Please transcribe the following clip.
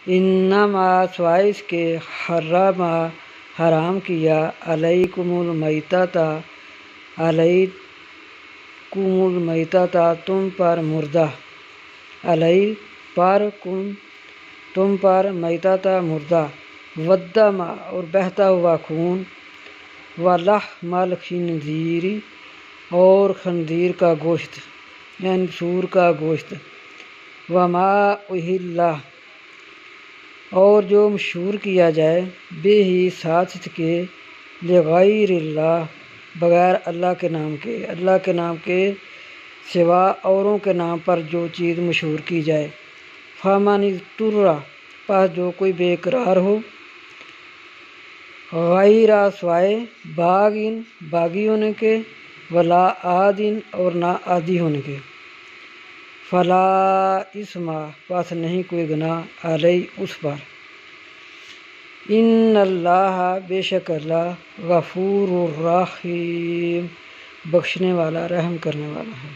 انما سوائے اس کے حرام کیا علیکم المیتۃ تم پر مردہ، تم پر میتۃ مردہ، والدم اور بہتا ہوا خون، ولحم الخنزیر اور خنزیر کا گوشت یعنی سور کا گوشت، وما اہل اور جو مشہور کیا جائے بہ ساتھ اس کے لغیر اللہ بغیر اللہ کے نام کے سوا اوروں کے نام پر جو چیز مشہور کی جائے، فمن اضطر پس جو کوئی بے قرار ہو، غیر سوائے باغی ہونے کے، ولا عادٍ اور نہ عادی ہونے کے، فلا اثم پس نہیں کوئی گناہ علیہ اس پر، ان اللہ بے شک اللہ غفور الرحیم بخشنے والا رحم کرنے والا ہے۔